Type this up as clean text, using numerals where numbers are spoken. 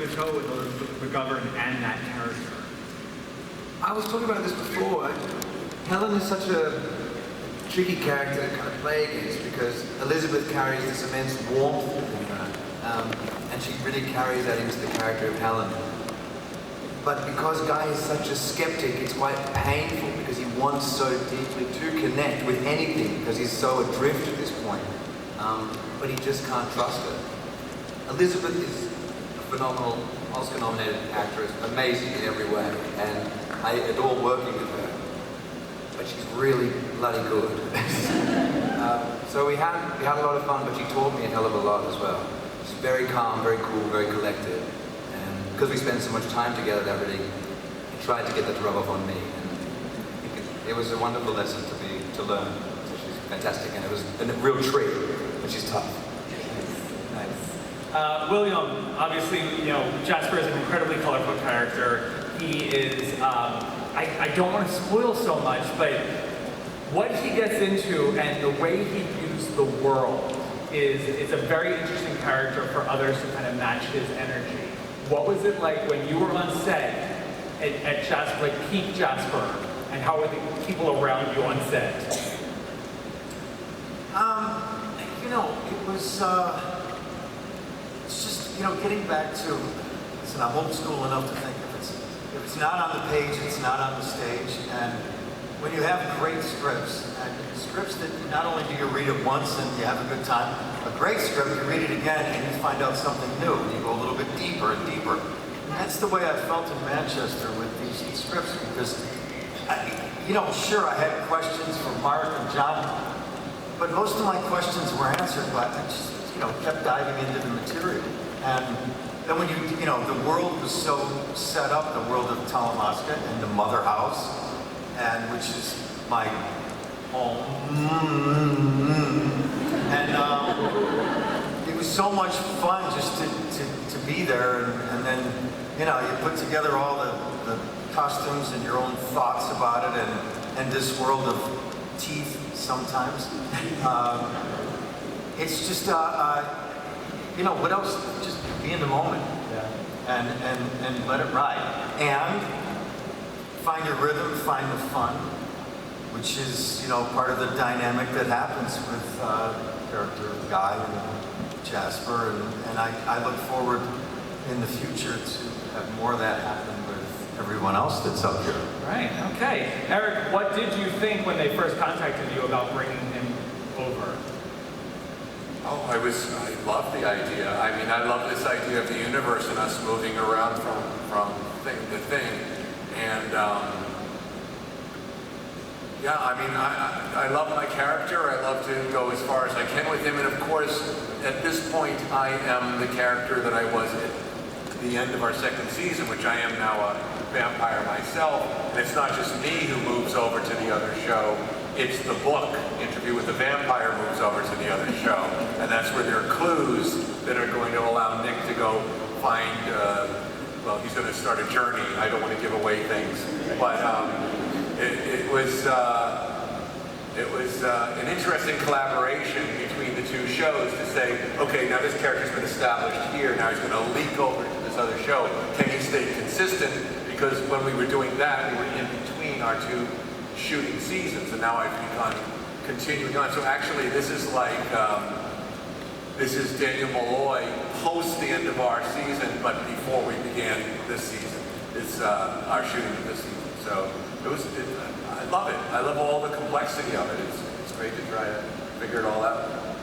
the show with Elizabeth McGovern and that character? I was talking about this before. Helen is such a tricky character to kind of play against because Elizabeth carries this immense warmth within her, and she really carries that into the character of Helen. But because Guy is such a skeptic, it's quite painful because he wants so deeply to connect with anything because he's so adrift at this point. But he just can't trust her. Elizabeth is a phenomenal Oscar-nominated actress, amazing in every way, and I adore working with her. But she's really bloody good. So we had a lot of fun, but she taught me a hell of a lot as well. She's very calm, very cool, very collected. Because we spend so much time together, that really tried to get that to rub off on me. And it was a wonderful lesson to learn. So she's fantastic, and it was a real treat, but she's tough. Nice. William, obviously, Jasper is an incredibly colorful character. He is, I don't want to spoil so much, but what he gets into and the way he views the world is a very interesting character for others to kind of match his energy. What was it like when you were on set at Jasper, like peak Jasper, and how were the people around you on set? It was, it's just, getting back to, listen, I'm old school enough to think if it's not on the page, it's not on the stage, and when you have great scripts, and scripts that not only do you read it once and you have a good time, a great script, you read it again and you find out something new, and you go a little bit deeper and deeper. And that's the way I felt in Manchester with these scripts, because, sure, I had questions for Mark and John, but most of my questions were answered, but I just, kept diving into the material. And then when the world was so set up, the world of Talamasca and the mother house, and which is my home, and it was so much fun just to be there, and then you put together all the costumes and your own thoughts about it, and this world of teeth sometimes. It's just what else? Just be in the moment, and let it ride, and find your rhythm, find the fun, which is, part of the dynamic that happens with character Guy and Jasper, and I look forward in the future to have more of that happen with everyone else that's up here. Right, okay. Eric, what did you think when they first contacted you about bringing him over? Oh, I love the idea. I mean, I love this idea of the universe and us moving around from thing to thing. And I love my character. I love to go as far as I can with him. And of course, at this point, I am the character that I was at the end of our second season, which I am now a vampire myself. And it's not just me who moves over to the other show. It's the book, Interview with the Vampire, moves over to the other show. And that's where there are clues that are going to allow Nick to go find, he's going to start a journey. I don't want to give away things. But it was an interesting collaboration between the two shows to say, okay, now this character's been established here, now he's going to leak over to this other show. Can he stay consistent? Because when we were doing that, we were in between our two shooting seasons, and now I've begun continuing on. So actually, this is like, this is Daniel Malloy post the end of our season, but before we began this season. It's our shooting of this season. So I love it. I love all the complexity of it. It's great to try to figure it all out.